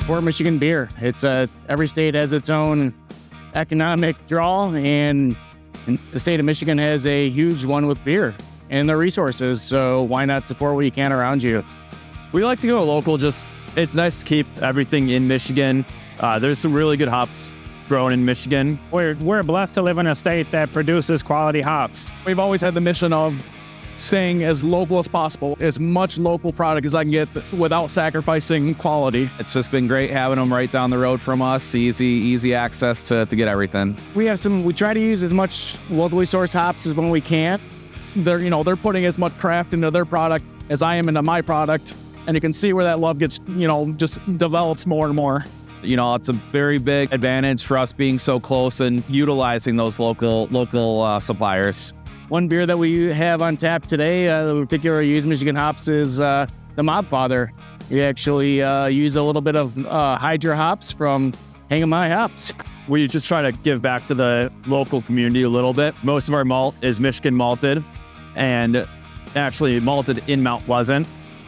support Michigan beer. It's every state has its own economic draw, and the state of Michigan has a huge one with beer and the resources. So why not support what you can around you? We like to go local. It's nice to keep everything in Michigan. There's some really good hops grown in Michigan. We're blessed to live in a state that produces quality hops. We've always had the mission of staying as local as possible, as much local product as I can get without sacrificing quality. It's just been great having them right down the road from us. Easy access to get everything. We try to use as much locally sourced hops as when we can. They're putting as much craft into their product as I am into my product. And you can see where that love gets, just develops more and more. It's a very big advantage for us being so close and utilizing those local suppliers. One beer that we have on tap today, the particular use Michigan hops, is the Mob Father. We actually use a little bit of Hydra hops from Hang 'em High hops. We just try to give back to the local community a little bit. Most of our malt is Michigan malted and actually malted in Mount Pleasant.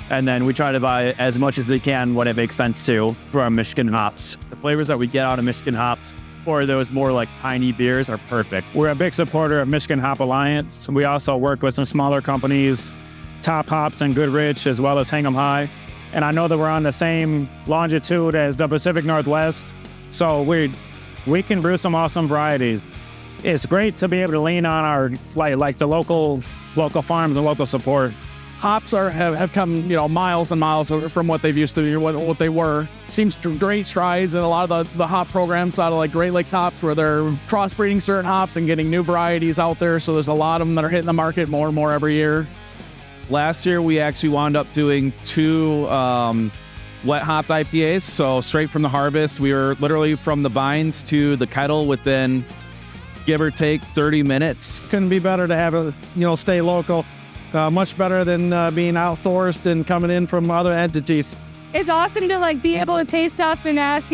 And then we try to buy as much as we can when it makes sense to for our Michigan hops. The flavors that we get out of Michigan hops for those more like piney beers are perfect. We're a big supporter of Michigan Hop Alliance. We also work with some smaller companies, Top Hops and Goodrich, as well as Hang 'em High. And I know that we're on the same longitude as the Pacific Northwest, so we can brew some awesome varieties. It's great to be able to lean on our like the local farms and local support. Hops have come, miles and miles from what they've used to be, what they were. Seems great strides in a lot of the hop programs out of like Great Lakes Hops, where they're crossbreeding certain hops and getting new varieties out there. So there's a lot of them that are hitting the market more and more every year. Last year, we actually wound up doing 2 wet hopped IPAs. So straight from the harvest, we were literally from the vines to the kettle within, give or take, 30 minutes. Couldn't be better to have it, stay local. Much better than being outsourced and coming in from other entities. It's awesome to be able to taste stuff and ask,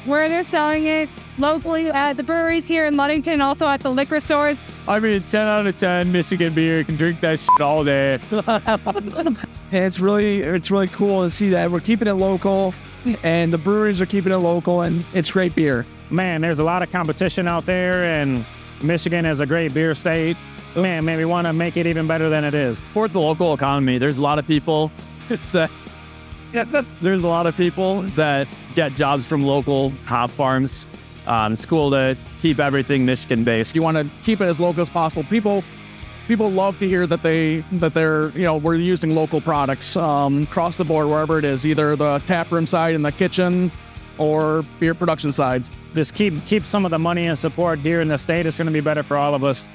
where they're selling it locally at the breweries here in Ludington, also at the liquor stores. 10 out of 10 Michigan beer. You can drink that shit all day. And it's really cool to see that we're keeping it local, and the breweries are keeping it local, and it's great beer. Man, there's a lot of competition out there, and Michigan is a great beer state. Man, we want to make it even better than it is. Support the local economy. There's a lot of people that get jobs from local hop farms. It's cool to keep everything Michigan based. You want to keep it as local as possible. People love to hear that they're we're using local products across the board, wherever it is, either the taproom side in the kitchen or beer production side. Just keep some of the money and support here in the state. It's going to be better for all of us.